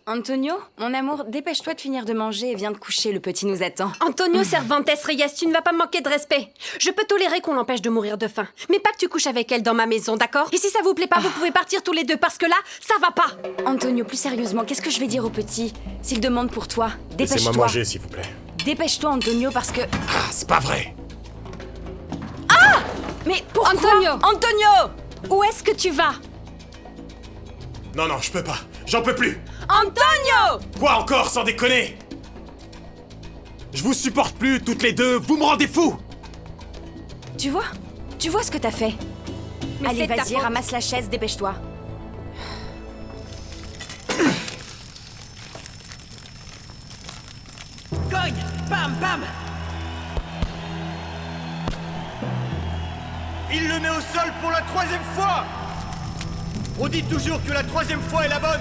Antonio, mon amour, dépêche-toi de finir de manger et viens de coucher, le petit nous attend. Antonio Cervantes Reyes, tu ne vas pas me manquer de respect. Je peux tolérer qu'on l'empêche de mourir de faim, mais pas que tu couches avec elle dans ma maison, d'accord? Et si ça vous plaît pas, vous pouvez partir tous les deux, parce que là, ça va pas. Antonio, plus sérieusement, qu'est-ce que je vais dire au petit s'il demande pour toi? Dépêche-toi. Laissez-moi manger, s'il vous plaît. Dépêche-toi, Antonio, parce que... Ah, c'est pas vrai! Mais pourquoi? Antonio! Antonio! Où est-ce que tu vas? Non, non, je peux pas. J'en peux plus! Antonio! Quoi encore, sans déconner? Je vous supporte plus, toutes les deux. Vous me rendez fou! Tu vois ce que t'as fait? Mais Allez, c'est ta vas-y, faute. ramasse la chaise, dépêche-toi. Cogne! Bam, bam! Il le met au sol pour la 3e fois! On dit toujours que la 3e fois est la bonne!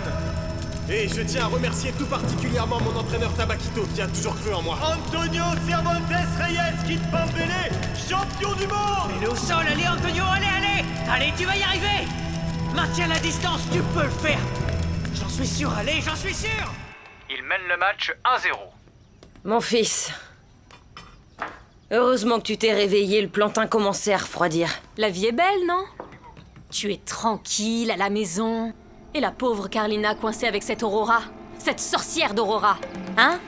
Et je tiens à remercier tout particulièrement mon entraîneur Tabaquito qui a toujours cru en moi. Antonio Cervantes Reyes Kid Pambele, champion du monde! Mets-le au sol, allez Antonio, allez! Allez, tu vas y arriver! Maintiens la distance, tu peux le faire! J'en suis sûr, allez, j'en suis sûr! Il mène le match 1-0. Mon fils. Heureusement que tu t'es réveillé, le plantain commençait à refroidir. La vie est belle, non? Tu es tranquille à la maison. Et la pauvre Carlina coincée avec cette Aurora. Cette sorcière d'Aurora. Hein?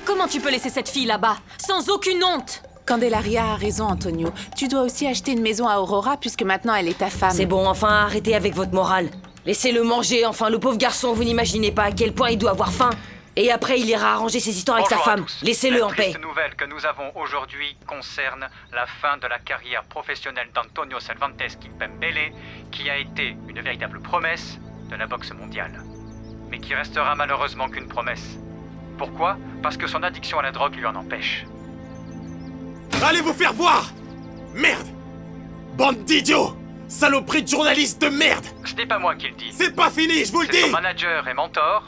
Comment tu peux laisser cette fille là-bas, sans aucune honte? Candelaria a raison, Antonio. Tu dois aussi acheter une maison à Aurora puisque maintenant elle est ta femme. C'est bon, enfin, arrêtez avec votre morale. Laissez-le manger, enfin, le pauvre garçon, vous n'imaginez pas à quel point il doit avoir faim. Et après, il ira arranger ses histoires avec sa Bonjour à femme. tous. Laissez-le en La paix. triste nouvelle que nous avons aujourd'hui concerne la fin de la carrière professionnelle d'Antonio Cervantes Kimpembele, qui a été une véritable promesse de la boxe mondiale. Mais qui restera malheureusement qu'une promesse. Pourquoi? Parce que son addiction à la drogue lui en empêche. Allez vous faire voir! Merde! Bande d'idiots! Saloperie de journaliste de merde! Ce n'est pas moi qui le dis. C'est pas fini, je vous le C'est son dis! manager et mentor,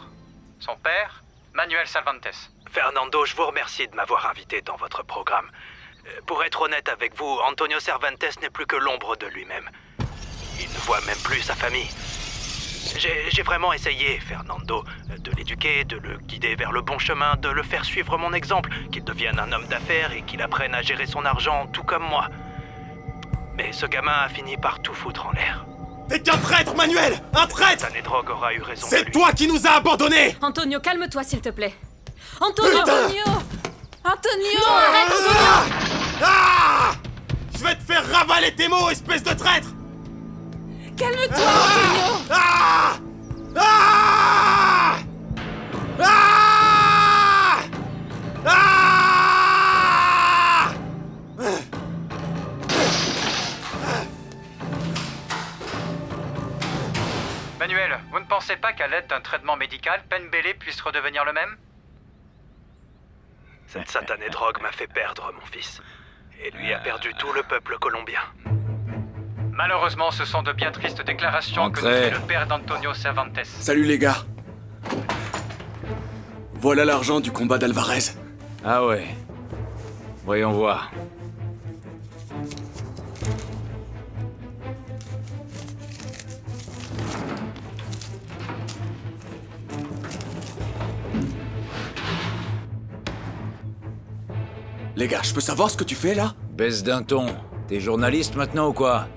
son père, Manuel Cervantes. Fernando, je vous remercie de m'avoir invité dans votre programme. Pour être honnête avec vous, Antonio Cervantes n'est plus que l'ombre de lui-même. Il ne voit même plus sa famille. J'ai vraiment essayé, Fernando, de l'éduquer, de le guider vers le bon chemin, de le faire suivre mon exemple, qu'il devienne un homme d'affaires et qu'il apprenne à gérer son argent tout comme moi. Mais ce gamin a fini par tout foutre en l'air. T'es qu'un traître, Manuel! Un traître! Tanedrog aura eu raison de C'est lui. toi qui nous as abandonnés! Antonio, calme-toi, s'il te plaît. Antonio! Putain! Antonio! Arrête, Antonio! Ah! Je vais te faire ravaler tes mots, espèce de traître! Calme-toi, Antonio! Ah! Ah! Ah! Ah! Manuel, vous ne pensez pas qu'à l'aide d'un traitement médical, Pembele puisse redevenir le même? Cette satanée drogue m'a fait perdre mon fils. Et lui a perdu tout le peuple colombien. Malheureusement, ce sont de bien tristes déclarations que nous fait le père d'Antonio Cervantes. Salut les gars. Voilà l'argent du combat d'Alvarez. Ah ouais. Voyons voir. Les gars, je peux savoir ce que tu fais là? Baisse d'un ton. T'es journaliste maintenant ou quoi?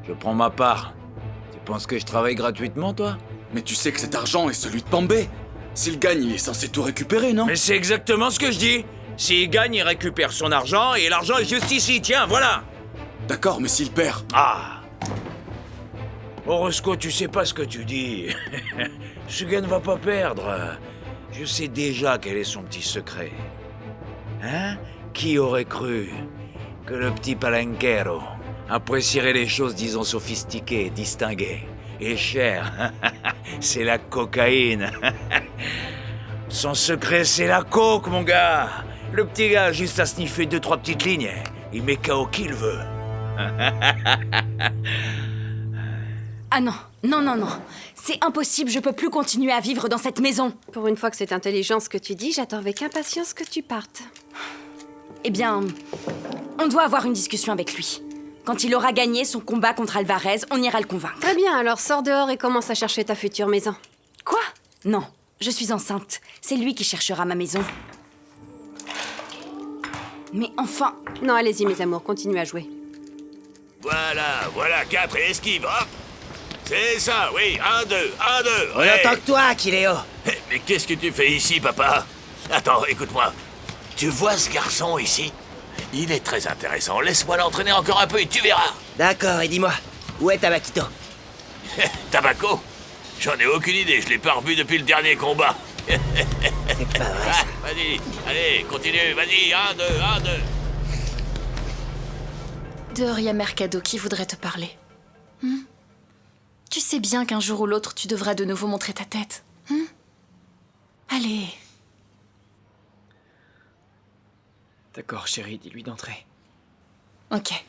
Je prends ma part. Tu penses que je travaille gratuitement, toi? Mais tu sais que cet argent est celui de Pambé. S'il gagne, il est censé tout récupérer, non? Mais c'est exactement ce que je dis. S'il gagne, il récupère son argent et l'argent est juste ici, tiens, voilà. D'accord, mais s'il perd... Ah. Orozco, tu sais pas ce que tu dis. Ce gars ne va pas perdre. Je sais déjà quel est son petit secret. Hein? Qui aurait cru que le petit palenquero apprécierait les choses, disons, sophistiquées, distinguées et chères? C'est la cocaïne. Son secret, c'est la coke, mon gars. Le petit gars, juste à sniffer 2-3 petites lignes, il met KO qui il veut. Ah non, non, non, non. C'est impossible, je peux plus continuer à vivre dans cette maison. Pour une fois que c'est intelligent ce que tu dis, j'attends avec impatience que tu partes. Eh bien, on doit avoir une discussion avec lui. Quand il aura gagné son combat contre Alvarez, on ira le convaincre. Très bien, alors sors dehors et commence à chercher ta future maison. Quoi? Non, je suis enceinte. C'est lui qui cherchera ma maison. Mais enfin... Non, allez-y, mes amours, continuez à jouer. Voilà, 4 et esquive, hop. C'est ça, oui, 1, 2, 1, 2. On entend que toi, Kiléo. Mais qu'est-ce que tu fais ici, papa? Attends, écoute-moi. Tu vois ce garçon ici? Il est très intéressant. Laisse-moi l'entraîner encore un peu et tu verras. D'accord, et dis-moi, où est Tabakito? Tabaco? J'en ai aucune idée, je l'ai pas revu depuis le dernier combat. C'est pas vrai, ça. Vas-y, allez, continue, vas-y, 1, 2, 1, 2. Dehors, il y a Mercado qui voudrait te parler. Tu sais bien qu'un jour ou l'autre, tu devras de nouveau montrer ta tête. Allez. D'accord, chérie, dis-lui d'entrer. Ok.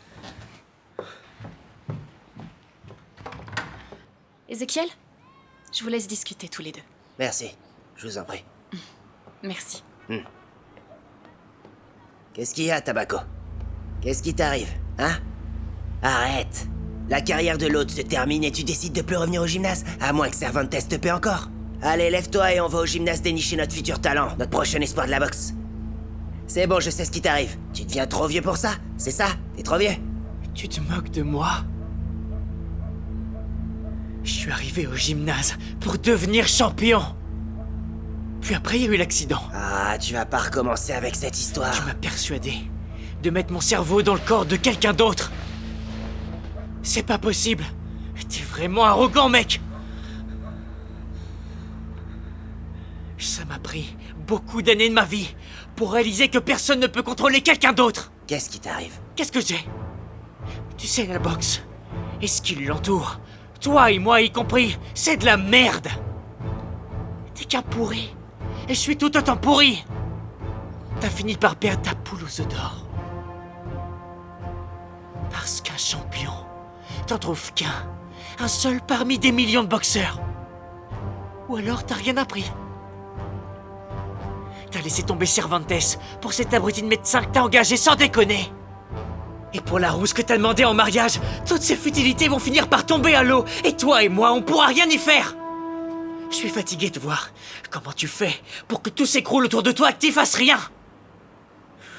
Ézéchiel, je vous laisse discuter tous les deux. Merci, je vous en prie. Merci. Qu'est-ce qu'il y a, Tabaco? Qu'est-ce qui t'arrive, hein? Arrête. La carrière de l'autre se termine et tu décides de plus revenir au gymnase, à moins que Cervantes te paie encore. Allez, lève-toi et on va au gymnase dénicher notre futur talent, notre prochain espoir de la boxe. C'est bon, je sais ce qui t'arrive. Tu deviens trop vieux pour ça, c'est ça? T'es trop vieux? Tu te moques de moi? Je suis arrivé au gymnase pour devenir champion. Puis après, il y a eu l'accident. Ah, tu vas pas recommencer avec cette histoire. Tu m'as persuadé de mettre mon cerveau dans le corps de quelqu'un d'autre. C'est pas possible. T'es vraiment arrogant, mec. Ça m'a pris beaucoup d'années de ma vie pour réaliser que personne ne peut contrôler quelqu'un d'autre. Qu'est-ce qui t'arrive? Qu'est-ce que j'ai? Tu sais, la boxe et ce qui l'entoure, toi et moi y compris, c'est de la merde. T'es qu'un pourri. Et je suis tout autant pourri. T'as fini par perdre ta poule aux œufs d'or. Parce qu'un champion t'en trouves qu'un. Un seul parmi des millions de boxeurs. Ou alors t'as rien appris. T'as laissé tomber Cervantes pour cet abruti de médecin que t'as engagé sans déconner. Et pour la rousse que t'as demandé en mariage, toutes ces futilités vont finir par tomber à l'eau. Et toi et moi, on pourra rien y faire. Je suis fatigué de voir comment tu fais pour que tout s'écroule autour de toi et que t'y fasses rien.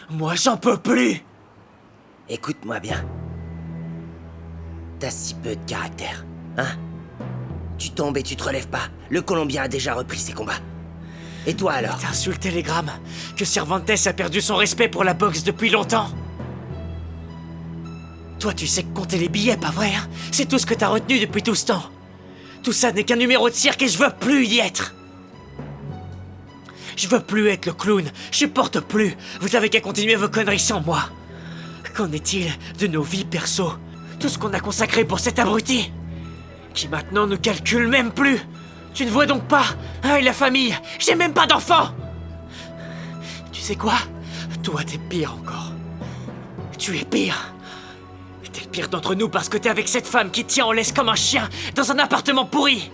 Moi, j'en peux plus. Écoute-moi bien. T'as si peu de caractère, hein? Tu tombes et tu te relèves pas. Le Colombien a déjà repris ses combats. Et toi alors? T'insultes Télégramme que Cervantes a perdu son respect pour la boxe depuis longtemps. Toi, tu sais compter les billets, pas vrai, hein? C'est tout ce que t'as retenu depuis tout ce temps. Tout ça n'est qu'un numéro de cirque et je veux plus y être. Je veux plus être le clown. Je supporte plus. Vous avez qu'à continuer vos conneries sans moi. Qu'en est-il de nos vies perso? Tout ce qu'on a consacré pour cet abruti qui maintenant ne calcule même plus. Tu ne vois donc pas, hein, et la famille? J'ai même pas d'enfants. Tu sais quoi? Toi, t'es pire encore. Tu es pire. T'es le pire d'entre nous parce que t'es avec cette femme qui te tient en laisse comme un chien dans un appartement pourri.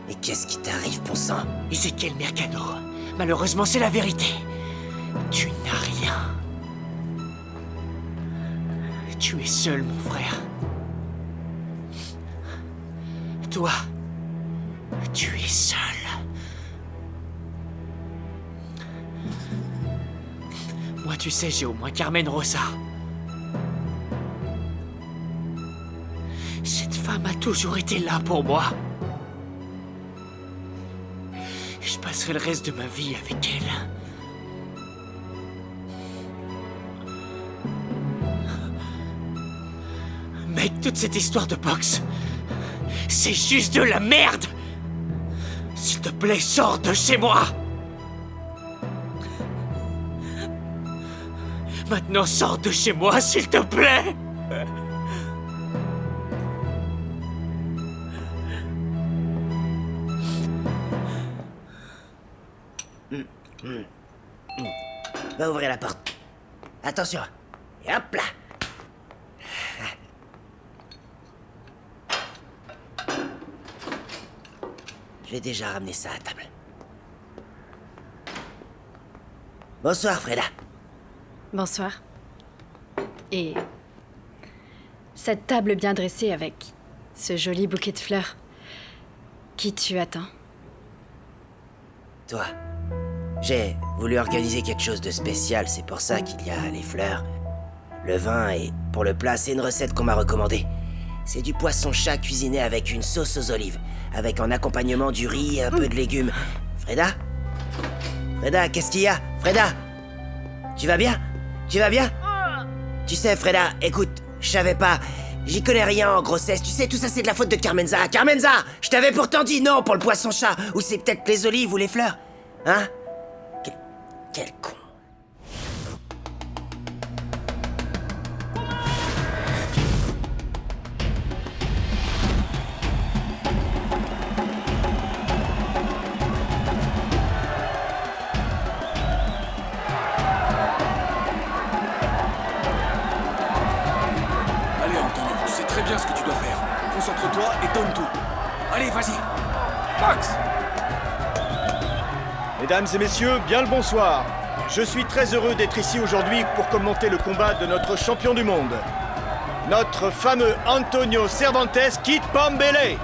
Mais qu'est-ce qui t'arrive, bon sang? Ézéchiel Mercado, malheureusement c'est la vérité. Tu n'as rien. Tu es seul, mon frère. Toi, tu es seul. Moi, tu sais, j'ai au moins Carmen Rosa. Cette femme a toujours été là pour moi. Je passerai le reste de ma vie avec elle. Mec, toute cette histoire de boxe, c'est juste de la merde. S'il te plaît, sors de chez moi. Maintenant, sors de chez moi, s'il te plaît. Va ouvrir la porte. Attention. Et hop là. J'ai déjà ramené ça à table. Bonsoir, Freda. Bonsoir. Et cette table bien dressée avec ce joli bouquet de fleurs. Qui tu attends? toi. J'ai voulu organiser quelque chose de spécial, c'est pour ça qu'il y a les fleurs, le vin et pour le plat, c'est une recette qu'on m'a recommandée. C'est du poisson-chat cuisiné avec une sauce aux olives, avec en accompagnement du riz et un peu de légumes. Freda? Freda, qu'est-ce qu'il y a? Freda? Tu vas bien? Tu vas bien? Tu sais, Freda, écoute, je savais pas... J'y connais rien en grossesse, tu sais, tout ça c'est de la faute de Carmenza. Carmenza! Je t'avais pourtant dit non pour le poisson-chat, ou c'est peut-être les olives ou les fleurs. Hein? Quel con. Allez, Antonio, tu sais très bien ce que tu dois faire. Concentre-toi et donne tout. Allez, vas-y. Max! Mesdames et messieurs, bien le bonsoir. Je suis très heureux d'être ici aujourd'hui pour commenter le combat de notre champion du monde. Notre fameux Antonio Cervantes Kid Pambele.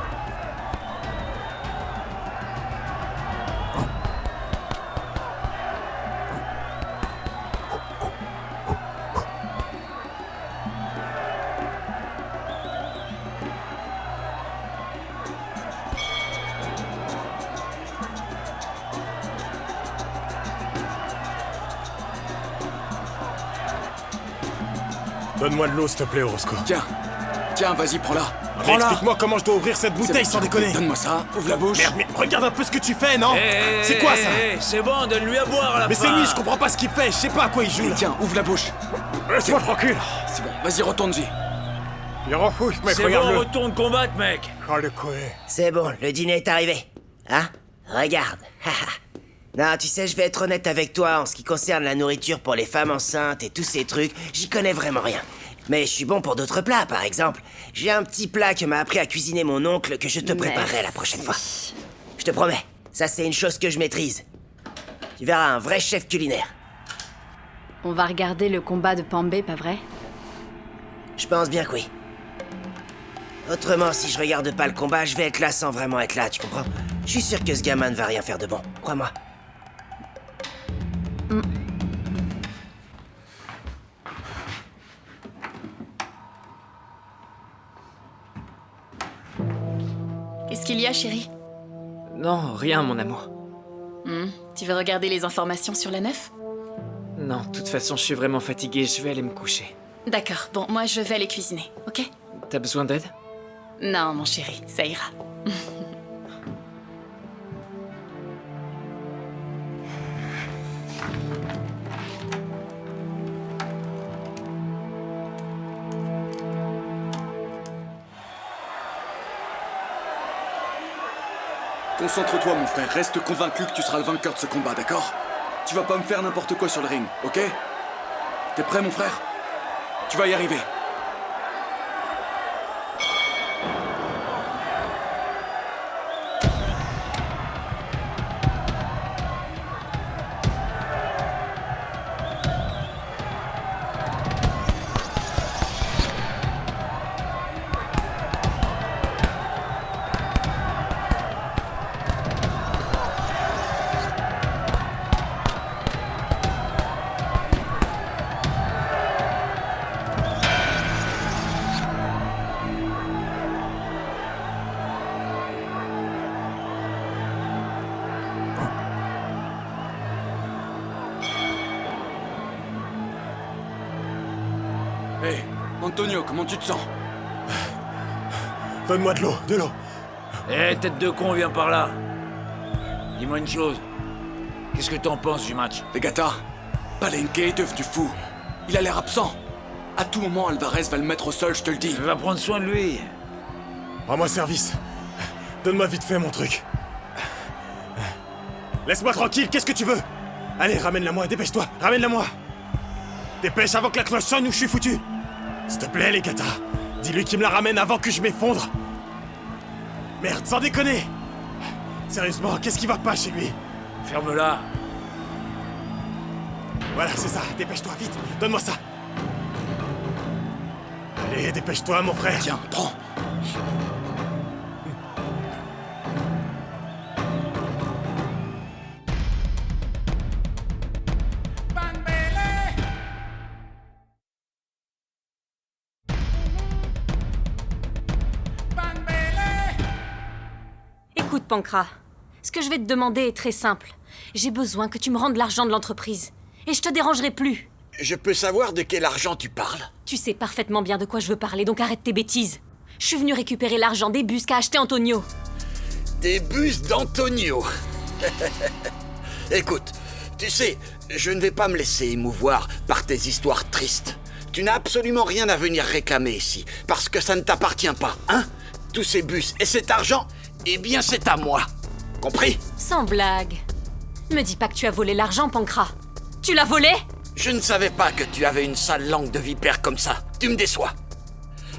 Donne-moi de l'eau, s'il te plaît, Orozco. Tiens, vas-y, prends-la. Mais explique-moi comment je dois ouvrir cette bouteille sans déconner. Donne-moi ça, ouvre la bouche. Merde, mais regarde un peu ce que tu fais, non? C'est quoi ça? C'est bon, donne-lui à boire à la fin. Mais c'est lui, je comprends pas ce qu'il fait, je sais pas à quoi il joue. Mais tiens, ouvre la bouche. Laisse-moi tranquille. C'est bon, vas-y, retourne-y. Il rend fou, ce mec, C'est regarde-le. bon, retourne combattre, mec. Oh, le coué. C'est bon, le dîner est arrivé. Hein? Regarde. Non, tu sais, je vais être honnête avec toi en ce qui concerne la nourriture pour les femmes enceintes et tous ces trucs, j'y connais vraiment rien. Mais je suis bon pour d'autres plats, par exemple. J'ai un petit plat que m'a appris à cuisiner mon oncle que je te préparerai la prochaine fois. Je te promets, ça c'est une chose que je maîtrise. Tu verras un vrai chef culinaire. On va regarder le combat de Pambé, pas vrai? Je pense bien que oui. Autrement, si je regarde pas le combat, je vais être là sans vraiment être là, tu comprends? Je suis sûr que ce gamin ne va rien faire de bon, crois-moi. Qu'est-ce qu'il y a, chérie? Non, rien, mon amour. Tu veux regarder les informations sur la nef? Non, de toute façon, je suis vraiment fatigué, je vais aller me coucher. D'accord, bon, moi je vais aller cuisiner, ok? T'as besoin d'aide? Non, mon chéri, ça ira. Concentre-toi, mon frère. Reste convaincu que tu seras le vainqueur de ce combat, d'accord? Tu vas pas me faire n'importe quoi sur le ring, ok? T'es prêt, mon frère? Tu vas y arriver. Hey, Antonio, comment tu te sens? Donne-moi de l'eau, de l'eau. Eh, tête de con, viens par là. Dis-moi une chose. Qu'est-ce que t'en penses du match? Vegata, Palenque est devenu fou. Il a l'air absent. À tout moment, Alvarez va le mettre au sol, je te le dis. Va prendre soin de lui. Rends-moi service. Donne-moi vite fait mon truc. Laisse-moi tranquille, qu'est-ce que tu veux? Allez, ramène-la-moi, dépêche-toi, ramène-la-moi. Dépêche avant que la cloche sonne ou je suis foutu. S'il te plaît, les gâtas. Dis-lui qu'il me la ramène avant que je m'effondre. Merde, sans déconner. Sérieusement, qu'est-ce qui va pas chez lui? Ferme-la. Voilà, c'est ça, dépêche-toi, vite, donne-moi ça. Allez, dépêche-toi, mon frère. Tiens, prends. Pancras. Ce que je vais te demander est très simple. J'ai besoin que tu me rendes l'argent de l'entreprise. Et je te dérangerai plus. Je peux savoir de quel argent tu parles? Tu sais parfaitement bien de quoi je veux parler, donc arrête tes bêtises. Je suis venu récupérer l'argent des bus qu'a acheté Antonio. Des bus d'Antonio. Écoute, tu sais, je ne vais pas me laisser émouvoir par tes histoires tristes. Tu n'as absolument rien à venir réclamer ici, parce que ça ne t'appartient pas, hein? Tous ces bus et cet argent, eh bien c'est à moi. Compris? Sans blague. Me dis pas que tu as volé l'argent, Pancras. Tu l'as volé? Je ne savais pas que tu avais une sale langue de vipère comme ça. Tu me déçois.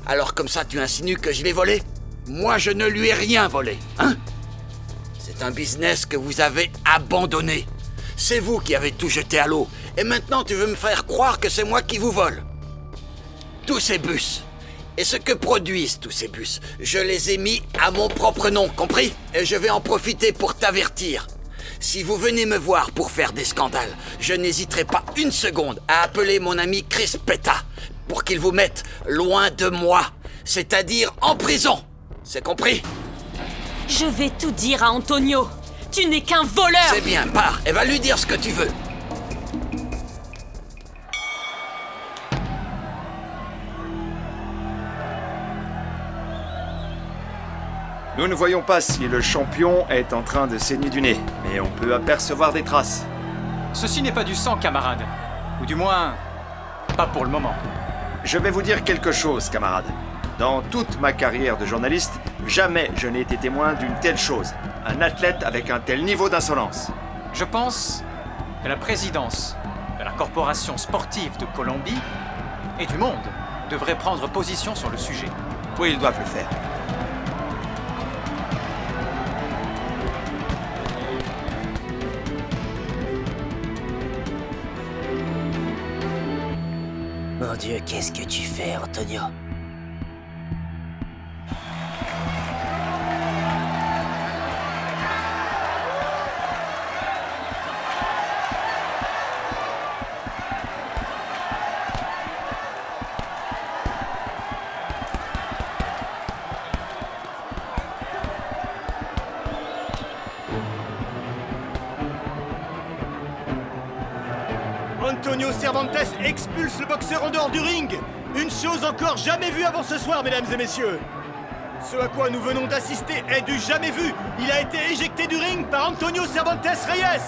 Alors comme ça, tu insinues que je l'ai volé? Moi, je ne lui ai rien volé, hein? C'est un business que vous avez abandonné. C'est vous qui avez tout jeté à l'eau. Et maintenant, tu veux me faire croire que c'est moi qui vous vole. Tous ces bus, et ce que produisent tous ces bus, je les ai mis à mon propre nom, compris? Et je vais en profiter pour t'avertir. Si vous venez me voir pour faire des scandales, je n'hésiterai pas une seconde à appeler mon ami Chris Petta pour qu'il vous mette loin de moi, c'est-à-dire en prison. C'est compris? Je vais tout dire à Antonio. Tu n'es qu'un voleur. C'est bien, pars et va lui dire ce que tu veux. Nous ne voyons pas si le champion est en train de saigner du nez, mais on peut apercevoir des traces. Ceci n'est pas du sang, camarade. Ou du moins, pas pour le moment. Je vais vous dire quelque chose, camarade. Dans toute ma carrière de journaliste, jamais je n'ai été témoin d'une telle chose. Un athlète avec un tel niveau d'insolence. Je pense que la présidence de la Corporation sportive de Colombie et du monde devrait prendre position sur le sujet. Oui, ils doivent le faire. Mon Dieu, qu'est-ce que tu fais, Antonio? Antonio Cervantes expulse le boxeur en dehors du ring. Une chose encore jamais vue avant ce soir, mesdames et messieurs. Ce à quoi nous venons d'assister est du jamais vu. Il a été éjecté du ring par Antonio Cervantes Reyes.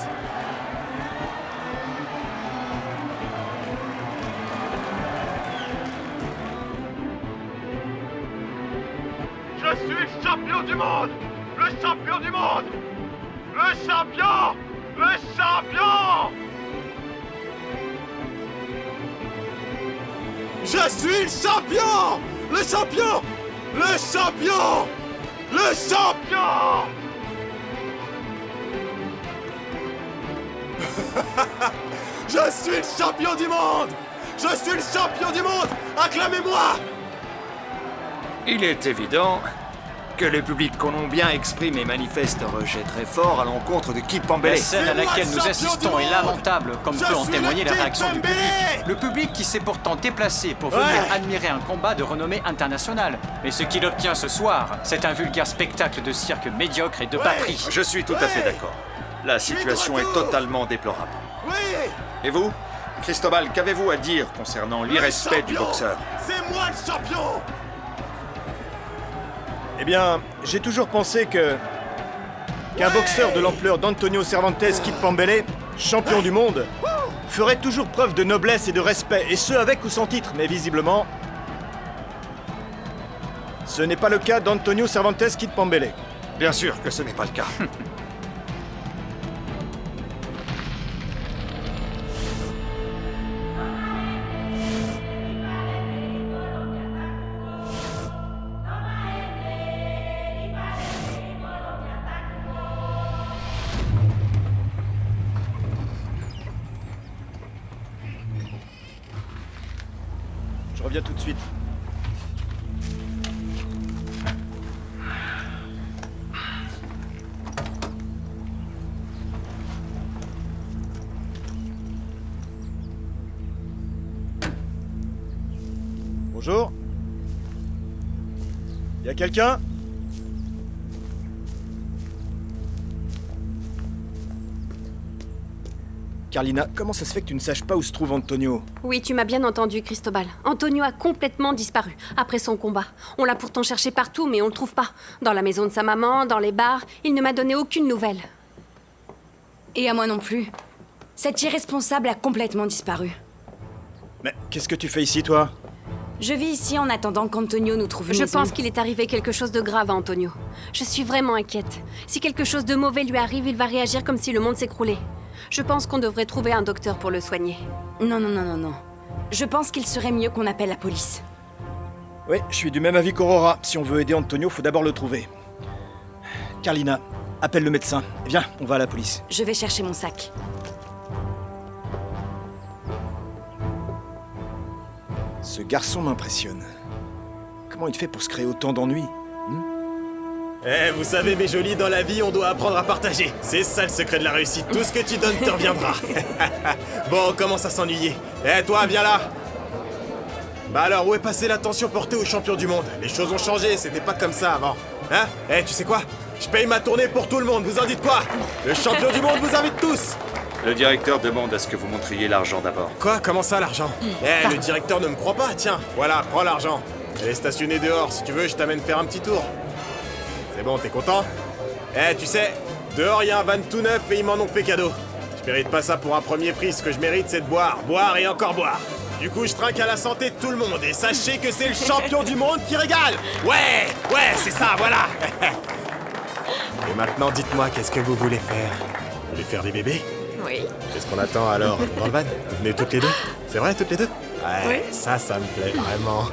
Je suis le champion du monde! Le champion du monde! Le champion! Le champion! Je suis le champion! Le champion! Le champion! Le champion! Je suis le champion du monde! Je suis le champion du monde! Acclamez-moi! Il est évident que le public colombien exprime et manifeste un rejet très fort à l'encontre de Kid Pambele. La scène à laquelle nous assistons est lamentable, comme peut en témoigner la réaction du public. Le public qui s'est pourtant déplacé pour venir admirer un combat de renommée internationale. Mais ce qu'il obtient ce soir, c'est un vulgaire spectacle de cirque médiocre et de bas prix. Je suis tout à fait d'accord. La situation est totalement déplorable. Et vous, Cristobal, qu'avez-vous à dire concernant l'irrespect du boxeur? C'est moi le champion! Eh bien, j'ai toujours pensé qu'un boxeur de l'ampleur d'Antonio Cervantes Kid Pambele, champion du monde, ferait toujours preuve de noblesse et de respect, et ce avec ou sans titre, mais visiblement, ce n'est pas le cas d'Antonio Cervantes Kid Pambele. Bien sûr que ce n'est pas le cas. Je reviens tout de suite. Bonjour. Y a quelqu'un? Carlina, comment ça se fait que tu ne saches pas où se trouve Antonio? Oui, tu m'as bien entendu, Cristobal. Antonio a complètement disparu après son combat. On l'a pourtant cherché partout, mais on le trouve pas. Dans la maison de sa maman, dans les bars, il ne m'a donné aucune nouvelle. Et à moi non plus. Cet irresponsable a complètement disparu. Mais qu'est-ce que tu fais ici, toi? Je vis ici en attendant qu'Antonio nous trouve une Je maison. pense qu'il est arrivé quelque chose de grave à Antonio. Je suis vraiment inquiète. Si quelque chose de mauvais lui arrive, il va réagir comme si le monde s'écroulait. Je pense qu'on devrait trouver un docteur pour le soigner. Non. Je pense qu'il serait mieux qu'on appelle la police. Oui, je suis du même avis qu'Aurora. Si on veut aider Antonio, faut d'abord le trouver. Carlina, appelle le médecin. Viens, on va à la police. Je vais chercher mon sac. Ce garçon m'impressionne. Comment il fait pour se créer autant d'ennuis? Vous savez, mes jolis, dans la vie, on doit apprendre à partager. C'est ça le secret de la réussite. Tout ce que tu donnes te reviendra. Bon, on commence à s'ennuyer. Toi, viens là. Bah alors, où est passée l'attention portée aux champions du monde? Les choses ont changé, c'était pas comme ça avant. Hein? Tu sais quoi? Je paye ma tournée pour tout le monde, vous en dites quoi? Le champion du monde vous invite tous. Le directeur demande à ce que vous montriez l'argent d'abord. Quoi? Comment ça, l'argent? Le directeur ne me croit pas, tiens. Voilà, prends l'argent. Elle est stationnée dehors, si tu veux, je t'amène faire un petit tour. C'est bon, t'es content? Tu sais, dehors, il y a un van tout neuf et ils m'en ont fait cadeau. Je mérite pas ça pour un premier prix, ce que je mérite, c'est de boire, boire et encore boire. Du coup, je trinque à la santé de tout le monde et sachez que c'est le champion du monde qui régale. Ouais, c'est ça, voilà. Et maintenant, dites-moi, qu'est-ce que vous voulez faire? Vous voulez faire des bébés? Oui. Qu'est-ce qu'on attend alors? Dans le van? Vous venez toutes les deux? C'est vrai, toutes les deux? Ouais, Oui. ça me plaît vraiment.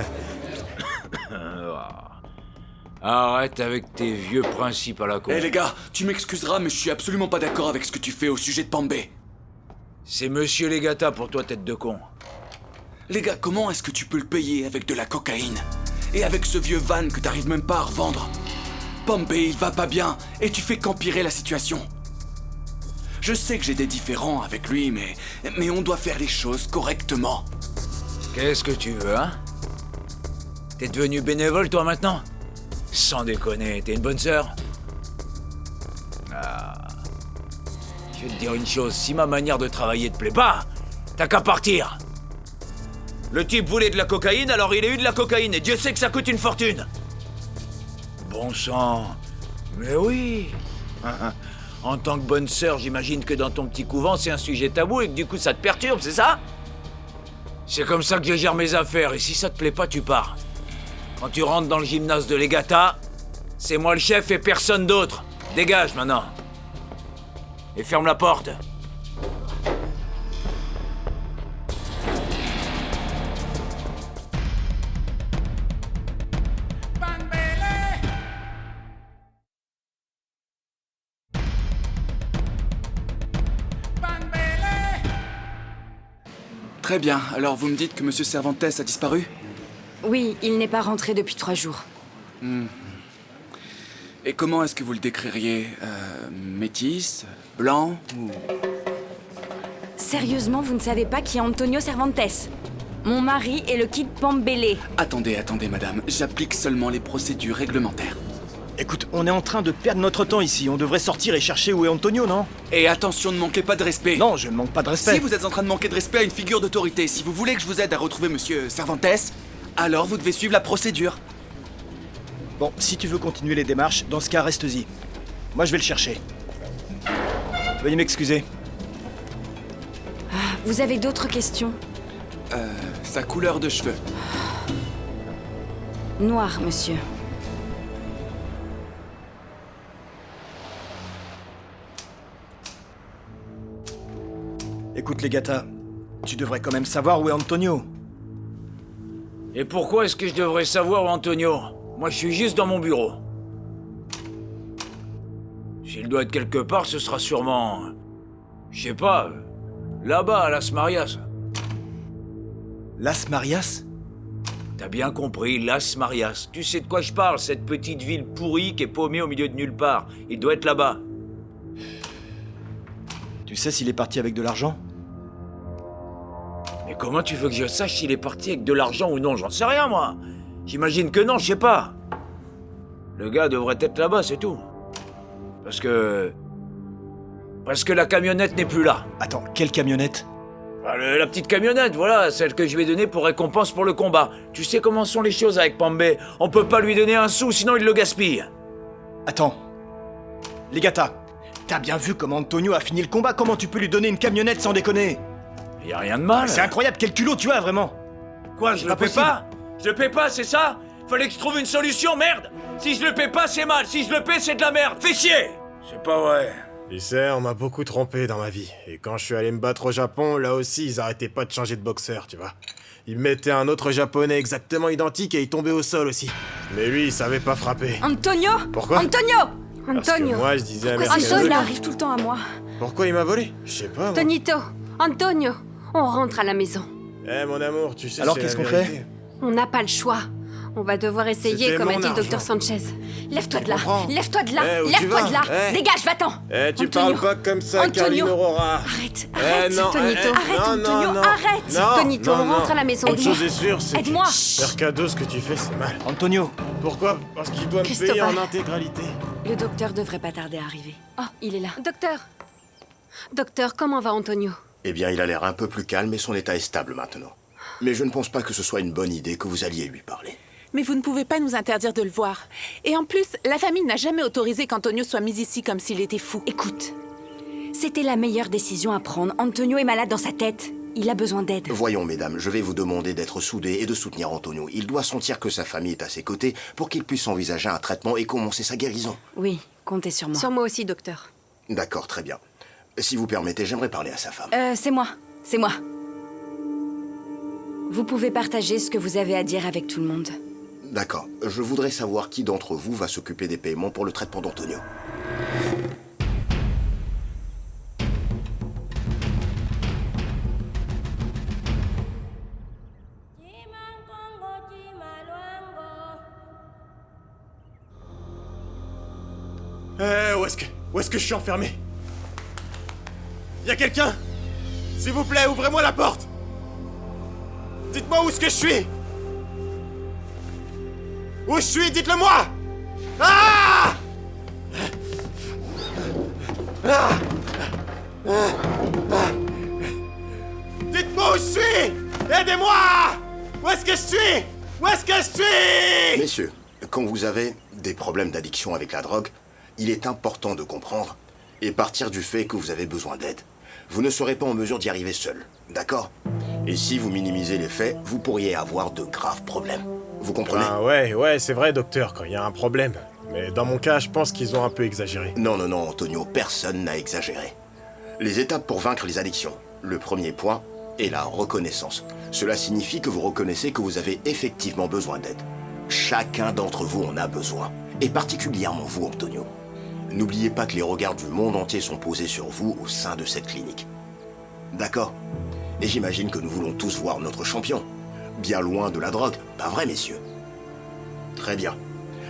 Arrête avec tes vieux principes à la con. Eh les gars, tu m'excuseras, mais je suis absolument pas d'accord avec ce que tu fais au sujet de Pambé. C'est Monsieur Legata pour toi, tête de con. Les gars, comment est-ce que tu peux le payer avec de la cocaïne? Et avec ce vieux van que t'arrives même pas à revendre? Pambé, il va pas bien, et tu fais qu'empirer la situation. Je sais que j'ai des différends avec lui, mais on doit faire les choses correctement. Qu'est-ce que tu veux, hein? T'es devenu bénévole, toi, maintenant? Sans déconner, t'es une bonne sœur? Je vais te dire une chose, si ma manière de travailler te plaît pas, t'as qu'à partir. Le type voulait de la cocaïne, alors il a eu de la cocaïne, et Dieu sait que ça coûte une fortune. Bon sang, mais oui. En tant que bonne sœur, j'imagine que dans ton petit couvent, c'est un sujet tabou et que du coup ça te perturbe, c'est ça? C'est comme ça que je gère mes affaires, et si ça te plaît pas, tu pars. Quand tu rentres dans le gymnase de Legata, c'est moi le chef et personne d'autre. Dégage maintenant. Et ferme la porte. Très bien, alors vous me dites que Monsieur Cervantes a disparu? Oui, il n'est pas rentré depuis 3 jours. Et comment est-ce que vous le décririez? Métis? Blanc? Ou... Sérieusement, vous ne savez pas qui est Antonio Cervantes? Mon mari est le Kid Pambélé. Attendez, madame. J'applique seulement les procédures réglementaires. Écoute, on est en train de perdre notre temps ici. On devrait sortir et chercher où est Antonio, non? Et attention, ne manquez pas de respect. Non, je ne manque pas de respect. Si vous êtes en train de manquer de respect à une figure d'autorité, si vous voulez que je vous aide à retrouver Monsieur Cervantes, alors vous devez suivre la procédure. Bon, si tu veux continuer les démarches, dans ce cas, reste-y. Moi, je vais le chercher. Veuillez m'excuser. Vous avez d'autres questions? Sa couleur de cheveux. Noir, monsieur. Écoute, Legata, tu devrais quand même savoir où est Antonio. Et pourquoi est-ce que je devrais savoir où Antonio? Moi, je suis juste dans mon bureau. S'il doit être quelque part, ce sera sûrement... Je sais pas... Là-bas, à Las Marias. Las Marias? T'as bien compris, Las Marias. Tu sais de quoi je parle, cette petite ville pourrie qui est paumée au milieu de nulle part. Il doit être là-bas. Tu sais s'il est parti avec de l'argent? Mais comment tu veux que je sache s'il est parti avec de l'argent ou non? J'en sais rien, moi. J'imagine que non, je sais pas. Le gars devrait être là-bas, c'est tout. Parce que... Parce que la camionnette n'est plus là. Attends, quelle camionnette? Bah, la petite camionnette, voilà, celle que je lui ai donnée pour récompense pour le combat. Tu sais comment sont les choses avec Pambé. On peut pas lui donner un sou, sinon il le gaspille. Attends. Legata, t'as bien vu comment Antonio a fini le combat? Comment tu peux lui donner une camionnette sans déconner? Y a rien de mal. C'est incroyable, quel culot tu as, vraiment! Quoi, je le paie pas? Je le paie pas, c'est ça? Fallait que je trouve une solution, merde! Si je le paie pas, c'est mal. Si je le paie, c'est de la merde. Fais chier! C'est pas vrai. Tu sais, on m'a beaucoup trompé dans ma vie. Et quand je suis allé me battre au Japon, là aussi, ils arrêtaient pas de changer de boxeur, tu vois. Ils mettaient un autre japonais exactement identique et il tombait au sol aussi. Mais lui, il savait pas frapper. Antonio! Pourquoi? Antonio! Parce que moi, je disais à Pourquoi Mercado... il arrive tout le temps à moi? Pourquoi il m'a volé? Je sais pas, moi. Tonito, Antonio, on rentre à la maison. Eh, mon amour, tu sais... Alors, c'est qu'est-ce la qu'on vérité. fait? On n'a pas le choix. On va devoir essayer, C'était comme a mon dit le docteur argent. Sanchez. Lève-toi de là! comprends? Lève-toi de là! Eh, où tu Lève-toi vas? de là! Eh. Dégage, va-t'en! Eh, tu Antonio. parles pas comme ça, Antonio. Carline Aurora. Arrête, Eh, arrête, non, Tonito! eh, Arrête, non, Antonio, non, arrête! non, Tonito, non, on rentre non. à la maison, Une aide-moi. chose est sûre, c'est Aide-moi. que... Mercado, ce que tu fais, c'est mal. Antonio! Pourquoi? Parce qu'il doit me payer Cristobal. en intégralité. Le docteur devrait pas tarder à arriver. Oh, il est là. Docteur, comment va Antonio? Eh bien, il a l'air un peu plus calme et son état est stable maintenant. Mais je ne pense pas que ce soit une bonne idée que vous alliez lui parler. Mais vous ne pouvez pas nous interdire de le voir. Et en plus, la famille n'a jamais autorisé qu'Antonio soit mis ici comme s'il était fou. Écoute, c'était la meilleure décision à prendre. Antonio est malade dans sa tête. Il a besoin d'aide. Voyons, mesdames, je vais vous demander d'être soudées et de soutenir Antonio. Il doit sentir que sa famille est à ses côtés pour qu'il puisse envisager un traitement et commencer sa guérison. Oui, comptez sur moi. Sur moi aussi, docteur. D'accord, très bien. Si vous permettez, j'aimerais parler à sa femme. C'est moi. C'est moi. Vous pouvez partager ce que vous avez à dire avec tout le monde. D'accord. Je voudrais savoir qui d'entre vous va s'occuper des paiements pour le traitement d'Antonio. Eh, où est-ce que je suis enfermé? Y'a quelqu'un? S'il vous plaît, ouvrez-moi la porte! Dites-moi où est-ce que je suis? Où je suis, dites-le moi! Ah! Ah! Dites-moi où je suis! Aidez-moi! Où est-ce que je suis? Où est-ce que je suis? Messieurs, quand vous avez des problèmes d'addiction avec la drogue, il est important de comprendre et partir du fait que vous avez besoin d'aide. Vous ne serez pas en mesure d'y arriver seul, d'accord? Et si vous minimisez les faits, vous pourriez avoir de graves problèmes. Vous comprenez? Ah ouais, c'est vrai, docteur, quand il y a un problème. Mais dans mon cas, je pense qu'ils ont un peu exagéré. Non, Antonio, personne n'a exagéré. Les étapes pour vaincre les addictions. Le premier point est la reconnaissance. Cela signifie que vous reconnaissez que vous avez effectivement besoin d'aide. Chacun d'entre vous en a besoin. Et particulièrement vous, Antonio. N'oubliez pas que les regards du monde entier sont posés sur vous au sein de cette clinique. D'accord? Et j'imagine que nous voulons tous voir notre champion. Bien loin de la drogue, pas vrai, messieurs? Très bien.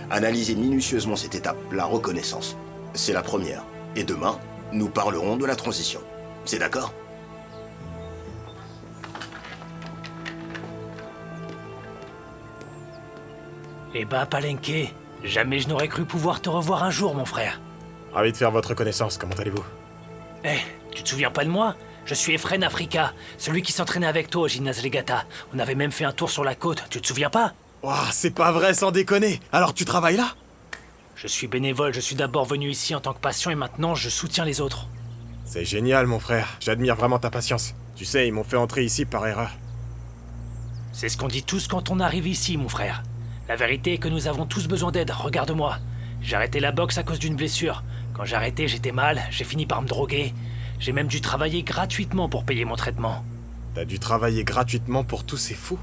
Analysez minutieusement cette étape, la reconnaissance. C'est la première. Et demain, nous parlerons de la transition. C'est d'accord? Eh ben, Palenque, jamais je n'aurais cru pouvoir te revoir un jour, mon frère. Ravi de faire votre connaissance, comment allez-vous? Eh, tu te souviens pas de moi? Je suis Efren Africa, celui qui s'entraînait avec toi au gymnase Legata. On avait même fait un tour sur la côte, tu te souviens pas? Ouah, c'est pas vrai, sans déconner. Alors tu travailles là? Je suis bénévole, je suis d'abord venu ici en tant que patient et maintenant je soutiens les autres. C'est génial, mon frère. J'admire vraiment ta patience. Tu sais, ils m'ont fait entrer ici par erreur. C'est ce qu'on dit tous quand on arrive ici, mon frère. La vérité est que nous avons tous besoin d'aide, regarde-moi. J'ai arrêté la boxe à cause d'une blessure. Quand j'ai arrêté, j'étais mal, j'ai fini par me droguer. J'ai même dû travailler gratuitement pour payer mon traitement. T'as dû travailler gratuitement pour tous ces fous?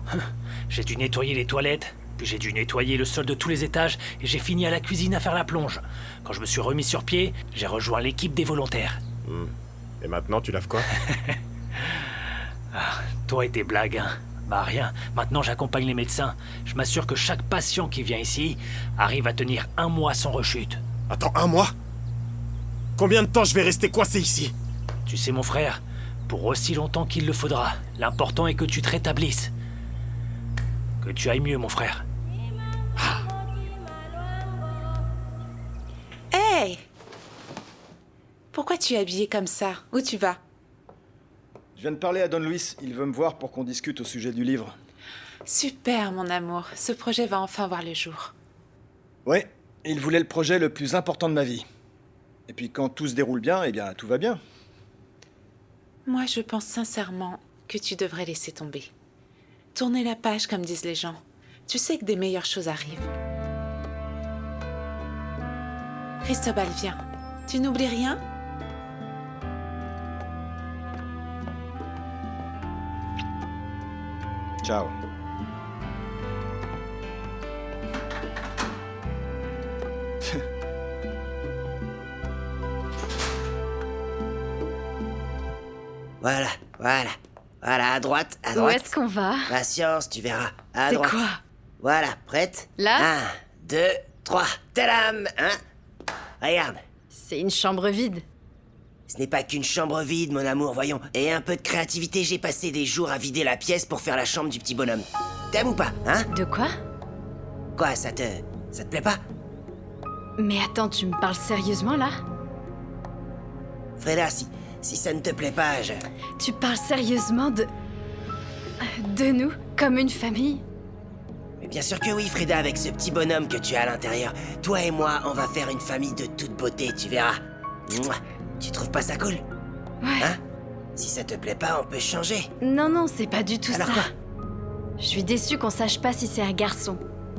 J'ai dû nettoyer les toilettes, puis j'ai dû nettoyer le sol de tous les étages, et j'ai fini à la cuisine à faire la plonge. Quand je me suis remis sur pied, j'ai rejoint l'équipe des volontaires. Et maintenant, tu laves quoi? Toi et tes blagues, hein. Bah rien, maintenant j'accompagne les médecins. Je m'assure que chaque patient qui vient ici arrive à tenir 1 mois sans rechute. Attends, 1 mois? Combien de temps je vais rester coincé ici? Tu sais mon frère, pour aussi longtemps qu'il le faudra, l'important est que tu te rétablisses. Que tu ailles mieux mon frère. Hey! Pourquoi tu es habillé comme ça? Où tu vas? Je viens de parler à Don Luis, il veut me voir pour qu'on discute au sujet du livre. Super, mon amour. Ce projet va enfin voir le jour. Ouais, il voulait le projet le plus important de ma vie. Et puis quand tout se déroule bien, eh bien tout va bien. Moi, je pense sincèrement que tu devrais laisser tomber. Tourner la page, comme disent les gens. Tu sais que des meilleures choses arrivent. Cristobal, viens. Tu n'oublies rien? Ciao. Voilà, voilà. Voilà, à droite, à Où droite. est-ce qu'on va? Patience, tu verras. À C'est droite. quoi? Voilà, prête? Là? 1, 2, 3. Tadam! Hein? Regarde. C'est une chambre vide. Ce n'est pas qu'une chambre vide, mon amour, voyons. Et un peu de créativité, j'ai passé des jours à vider la pièce pour faire la chambre du petit bonhomme. T'aimes ou pas, hein? De quoi? Quoi, ça te plaît pas? Mais attends, tu me parles sérieusement là? Freda, si ça ne te plaît pas, Tu parles sérieusement de nous, comme une famille? Mais bien sûr que oui, Freda, avec ce petit bonhomme que tu as à l'intérieur. Toi et moi, on va faire une famille de toute beauté, tu verras. Mouah. Tu trouves pas ça cool? Ouais. Hein? Si ça te plaît pas, on peut changer. Non, c'est pas du tout Alors ça. quoi? Je suis déçue qu'on sache pas si c'est un garçon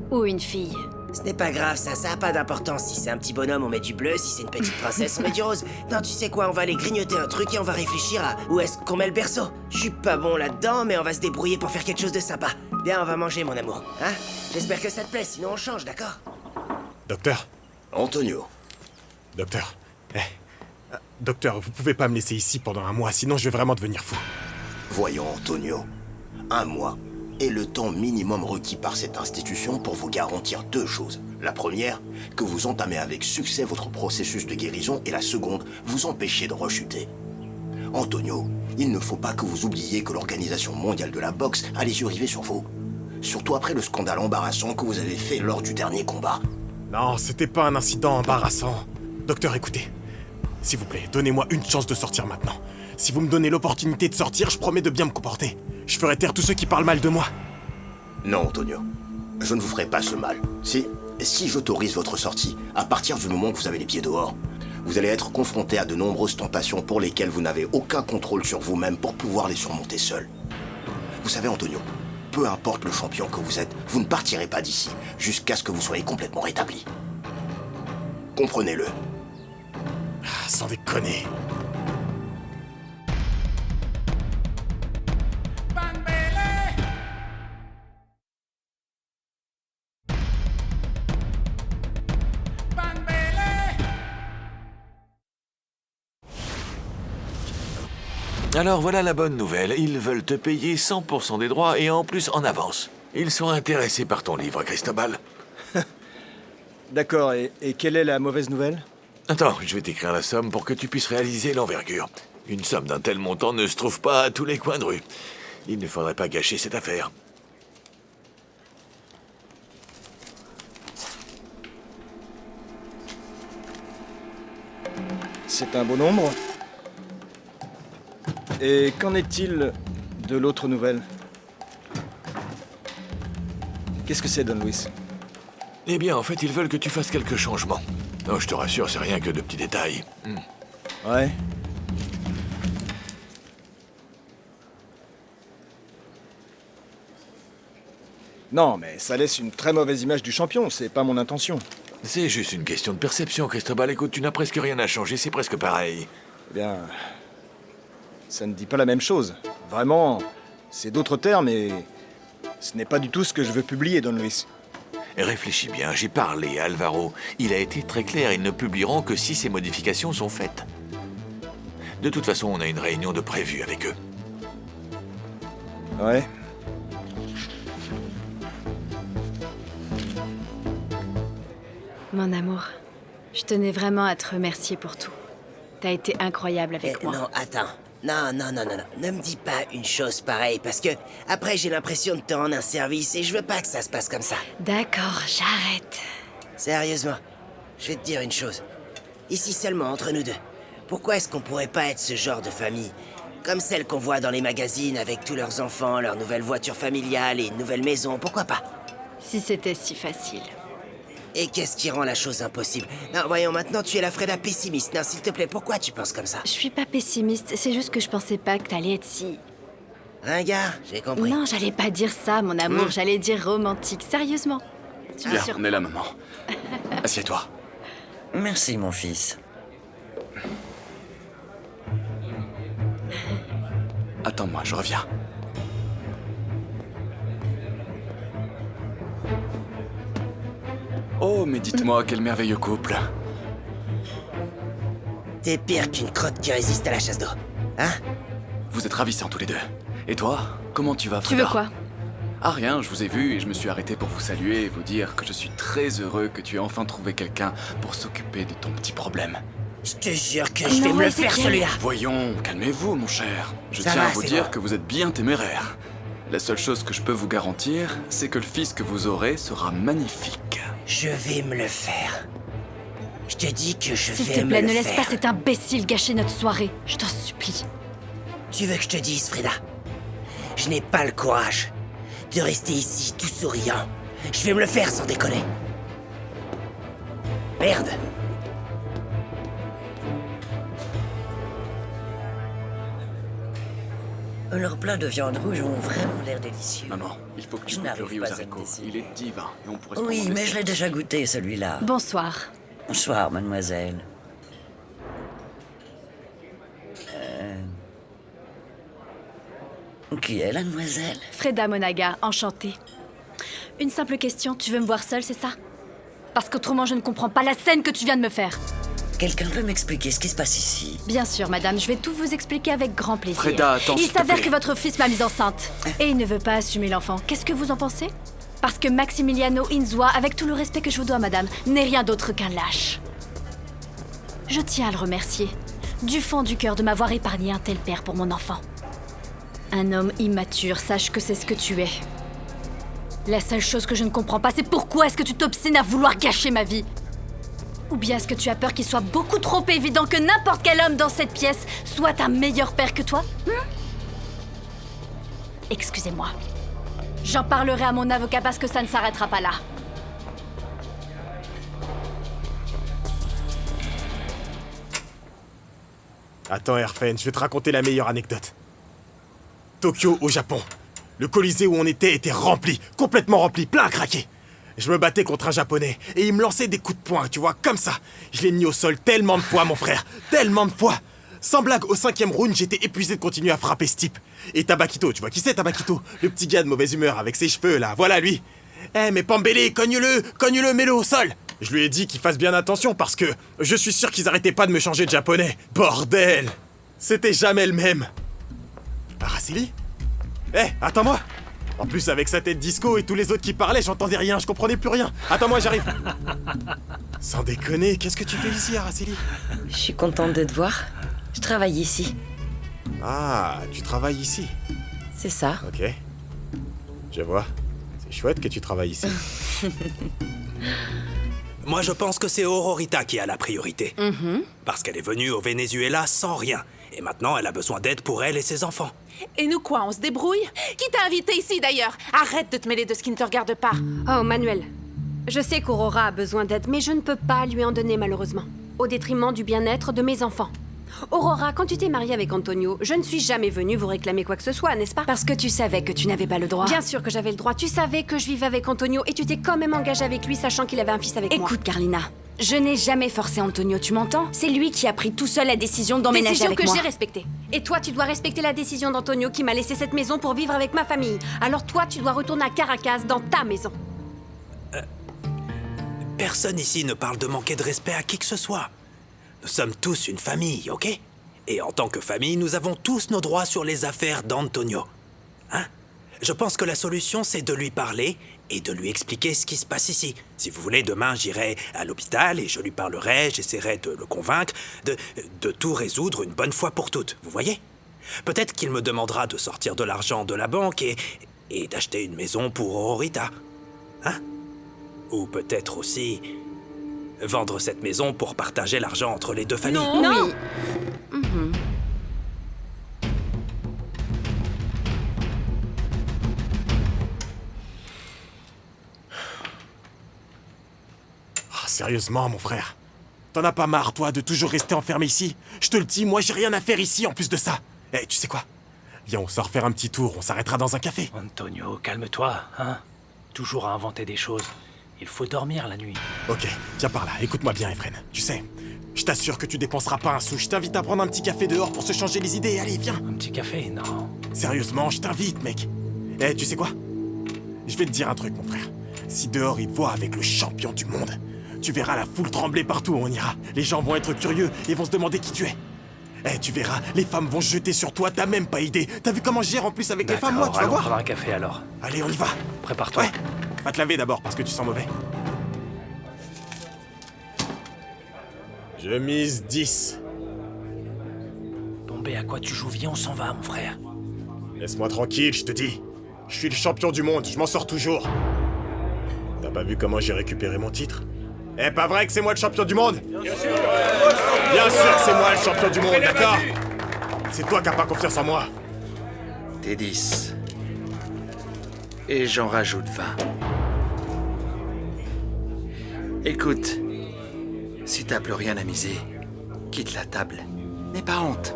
ou une fille. Ce n'est pas grave, ça a pas d'importance. Si c'est un petit bonhomme, on met du bleu. Si c'est une petite princesse, on met du rose. Non, tu sais quoi, on va aller grignoter un truc et on va réfléchir à où est-ce qu'on met le berceau. Je suis pas bon là-dedans, mais on va se débrouiller pour faire quelque chose de sympa. Bien, on va manger, mon amour. Hein? J'espère que ça te plaît, sinon on change, d'accord? Docteur? Antonio. Docteur. Docteur, vous pouvez pas me laisser ici pendant 1 mois, sinon je vais vraiment devenir fou. Voyons, Antonio. 1 mois est le temps minimum requis par cette institution pour vous garantir 2 choses. La première, que vous entamez avec succès votre processus de guérison, et la seconde, vous empêcher de rechuter. Antonio, il ne faut pas que vous oubliez que l'Organisation mondiale de la boxe a les yeux rivés sur vous. Surtout après le scandale embarrassant que vous avez fait lors du dernier combat. Non, c'était pas un incident embarrassant. Docteur, écoutez. S'il vous plaît, donnez-moi une chance de sortir maintenant. Si vous me donnez l'opportunité de sortir, je promets de bien me comporter. Je ferai taire tous ceux qui parlent mal de moi. Non, Antonio. Je ne vous ferai pas ce mal. Si j'autorise votre sortie, à partir du moment que vous avez les pieds dehors, vous allez être confronté à de nombreuses tentations pour lesquelles vous n'avez aucun contrôle sur vous-même pour pouvoir les surmonter seul. Vous savez, Antonio, peu importe le champion que vous êtes, vous ne partirez pas d'ici jusqu'à ce que vous soyez complètement rétabli. Comprenez-le. Ah, sans déconner. Alors voilà la bonne nouvelle, ils veulent te payer 100% des droits et en plus en avance. Ils sont intéressés par ton livre, Cristobal. D'accord, et quelle est la mauvaise nouvelle? Attends, je vais t'écrire la somme pour que tu puisses réaliser l'envergure. Une somme d'un tel montant ne se trouve pas à tous les coins de rue. Il ne faudrait pas gâcher cette affaire. C'est un beau nombre. Et qu'en est-il de l'autre nouvelle? Qu'est-ce que c'est, Don Luis? Eh bien, en fait, ils veulent que tu fasses quelques changements. Non, je te rassure, c'est rien que de petits détails. Ouais. Non, mais ça laisse une très mauvaise image du champion, c'est pas mon intention. C'est juste une question de perception, Cristobal. Écoute, tu n'as presque rien à changer, c'est presque pareil. Eh bien... ça ne dit pas la même chose. Vraiment, c'est d'autres termes et... ce n'est pas du tout ce que je veux publier, Don Luis. Réfléchis bien, j'ai parlé à Alvaro. Il a été très clair, ils ne publieront que si ces modifications sont faites. De toute façon, on a une réunion de prévue avec eux. Ouais. Mon amour, je tenais vraiment à te remercier pour tout. T'as été incroyable avec moi. Non, attends. Non. Ne me dis pas une chose pareille, parce que après j'ai l'impression de te rendre un service et je veux pas que ça se passe comme ça. D'accord, j'arrête. Sérieusement, je vais te dire une chose. Ici seulement, entre nous deux. Pourquoi est-ce qu'on pourrait pas être ce genre de famille? Comme celle qu'on voit dans les magazines avec tous leurs enfants, leur nouvelle voiture familiale et une nouvelle maison, pourquoi pas? Si c'était si facile. Et qu'est-ce qui rend la chose impossible? Non, voyons, maintenant tu es la Freda pessimiste. Non, s'il te plaît, pourquoi tu penses comme ça? Je suis pas pessimiste, c'est juste que je pensais pas que t'allais être si... Ringard, j'ai compris. Non, j'allais pas dire ça, mon amour, j'allais dire romantique, sérieusement. Tu me Viens, surprends. on est là, maman. Assieds-toi. Merci, mon fils. Attends-moi, je reviens. Oh, mais dites-moi, quel merveilleux couple. T'es pire qu'une crotte qui résiste à la chasse d'eau. Hein? Vous êtes ravissants tous les deux. Et toi, comment tu vas, Tu Freda? veux quoi? Ah rien, je vous ai vu et je me suis arrêté pour vous saluer et vous dire que je suis très heureux que tu aies enfin trouvé quelqu'un pour s'occuper de ton petit problème. Je te jure que je vais me le faire, celui-là. Voyons, calmez-vous, mon cher. Je Ça tiens va, à vous c'est dire bon. que vous êtes bien téméraire. La seule chose que je peux vous garantir, c'est que le fils que vous aurez sera magnifique. Je vais me le faire. Je te dis que je S'il vais te me plaît, le ne laisse faire. pas cet imbécile gâcher notre soirée, je t'en supplie. Tu veux que je te dise, Freda? Je n'ai pas le courage de rester ici tout souriant. Je vais me le faire sans déconner. Merde. Leurs plats de viande rouge ont vraiment l'air délicieux. Maman, il faut que tu Je goûtes le n'arrive riz aux pas à me haricots. décider. Il est divin et on pourrait se Oui, prendre mais des je l'ai déjà goûté, celui-là. Bonsoir. Bonsoir, mademoiselle. Qui est la demoiselle? Freda Monaga, enchantée. Une simple question, tu veux me voir seule, c'est ça? Parce qu'autrement, je ne comprends pas la scène que tu viens de me faire. Quelqu'un peut m'expliquer ce qui se passe ici? Bien sûr, madame, je vais tout vous expliquer avec grand plaisir. Freda, attends, Il s'il te s'avère plaît. que votre fils m'a mise enceinte. Et il ne veut pas assumer l'enfant. Qu'est-ce que vous en pensez? Parce que Maximiliano Inzoa, avec tout le respect que je vous dois, madame, n'est rien d'autre qu'un lâche. Je tiens à le remercier, du fond du cœur, de m'avoir épargné un tel père pour mon enfant. Un homme immature, sache que c'est ce que tu es. La seule chose que je ne comprends pas, c'est pourquoi est-ce que tu t'obstines à vouloir gâcher ma vie? Ou bien est-ce que tu as peur qu'il soit beaucoup trop évident que n'importe quel homme dans cette pièce soit un meilleur père que toi? Excusez-moi. J'en parlerai à mon avocat parce que ça ne s'arrêtera pas là. Attends, Erfen, je vais te raconter la meilleure anecdote. Tokyo, au Japon. Le colisée où on était rempli, complètement rempli, plein à craquer. Je me battais contre un japonais et il me lançait des coups de poing, tu vois, comme ça. Je l'ai mis au sol tellement de fois, mon frère, tellement de fois. Sans blague, au 5e round, j'étais épuisé de continuer à frapper ce type. Et Tabakito, tu vois qui c'est Tabakito? Le petit gars de mauvaise humeur avec ses cheveux là, voilà lui. Eh mais Pambélé, cogne-le, mets-le au sol. Je lui ai dit qu'il fasse bien attention parce que je suis sûr qu'ils arrêtaient pas de me changer de japonais. Bordel! C'était jamais le même. Araceli? Eh, attends-moi! En plus, avec sa tête disco et tous les autres qui parlaient, j'entendais rien, je comprenais plus rien. Attends-moi, j'arrive. Sans déconner, qu'est-ce que tu fais ici, Araceli? Je suis contente de te voir. Je travaille ici. Ah, tu travailles ici? C'est ça. Ok. Je vois. C'est chouette que tu travailles ici. Moi, je pense que c'est Aurorita qui a la priorité. Parce qu'elle est venue au Venezuela sans rien. Et maintenant, elle a besoin d'aide pour elle et ses enfants. Et nous quoi, on se débrouille? Qui t'a invité ici d'ailleurs? Arrête de te mêler de ce qui ne te regarde pas. Oh, Manuel. Je sais qu'Aurora a besoin d'aide, mais je ne peux pas lui en donner malheureusement. Au détriment du bien-être de mes enfants. Aurora, quand tu t'es mariée avec Antonio, je ne suis jamais venue vous réclamer quoi que ce soit, n'est-ce pas? Parce que tu savais que tu n'avais pas le droit. Bien sûr que j'avais le droit. Tu savais que je vivais avec Antonio et tu t'es quand même engagée avec lui, sachant qu'il avait un fils avec moi. Écoute, Carlina, je n'ai jamais forcé Antonio, tu m'entends? C'est lui qui a pris tout seul la décision d'emménager avec moi. Décision que j'ai respectée. Et toi, tu dois respecter la décision d'Antonio qui m'a laissé cette maison pour vivre avec ma famille. Alors toi, tu dois retourner à Caracas, dans ta maison. Personne ici ne parle de manquer de respect à qui que ce soit. Nous sommes tous une famille, ok? Et en tant que famille, nous avons tous nos droits sur les affaires d'Antonio. Hein? Je pense que la solution, c'est de lui parler et de lui expliquer ce qui se passe ici. Si vous voulez, demain, j'irai à l'hôpital et je lui parlerai, j'essaierai de le convaincre, de tout résoudre une bonne fois pour toutes, vous voyez? Peut-être qu'il me demandera de sortir de l'argent de la banque et d'acheter une maison pour Aurorita. Hein? Ou peut-être aussi Vendre cette maison pour partager l'argent entre les deux familles. Non. Sérieusement, mon frère. T'en as pas marre, toi, de toujours rester enfermé ici? Je te le dis, moi, j'ai rien à faire ici en plus de ça. Eh, tu sais quoi? Viens, on sort faire un petit tour, on s'arrêtera dans un café. Antonio, calme-toi, hein? Toujours à inventer des choses. Il faut dormir la nuit. Ok, viens par là, écoute-moi bien, Efren. Tu sais, je t'assure que tu dépenseras pas un sou. Je t'invite à prendre un petit café dehors pour se changer les idées. Allez, viens. Un petit café? Non. Sérieusement, je t'invite, mec. Eh, tu sais quoi? Je vais te dire un truc, mon frère. Si dehors, ils te voient avec le champion du monde, tu verras la foule trembler partout où on ira. Les gens vont être curieux et vont se demander qui tu es. Eh, tu verras, les femmes vont se jeter sur toi, t'as même pas idée. T'as vu comment je gère en plus avec les femmes, moi, tu vas voir? Prendre un café alors. Allez, on y va. Prépare-toi. Ouais. Va te laver d'abord parce que tu sens mauvais. Je mise 10. Bombé, à quoi tu joues? Viens, on s'en va, mon frère. Laisse-moi tranquille, je te dis. Je suis le champion du monde, je m'en sors toujours. T'as pas vu comment j'ai récupéré mon titre? Eh, pas vrai que c'est moi le champion du monde? Bien sûr. Bien sûr que c'est moi le champion du monde, d'accord? C'est toi qui n'as pas confiance en moi. T'es 10. Et j'en rajoute 20. Écoute, si t'as plus rien à miser, quitte la table. N'aie pas honte.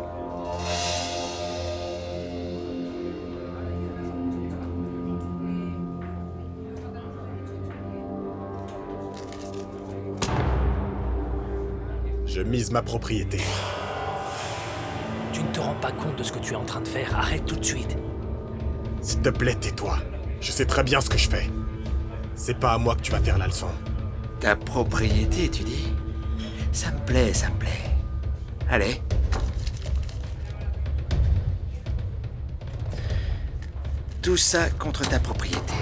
Je mise ma propriété. Tu ne te rends pas compte de ce que tu es en train de faire. Arrête tout de suite. S'il te plaît, tais-toi. Je sais très bien ce que je fais. C'est pas à moi que tu vas faire la leçon. Ta propriété, tu dis? Ça me plaît, ça me plaît. Allez. Tout ça contre ta propriété.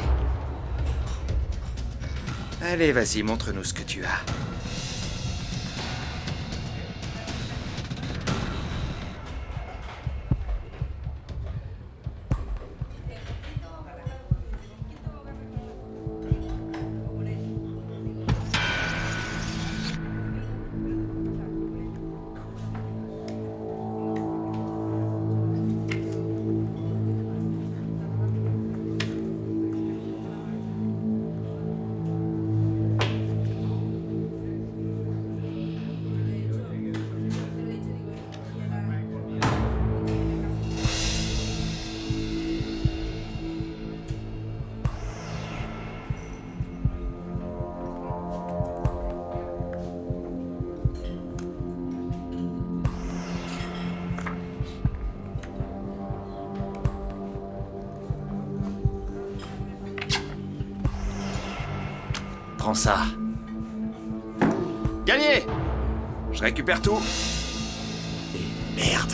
Allez, vas-y, montre-nous ce que tu as. Prends ça. Gagné! Je récupère tout. Et merde.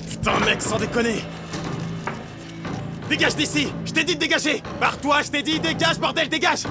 Putain, mec, sans déconner. Dégage d'ici! Je t'ai dit de dégager! Barre-toi, je t'ai dit, dégage, bordel, dégage!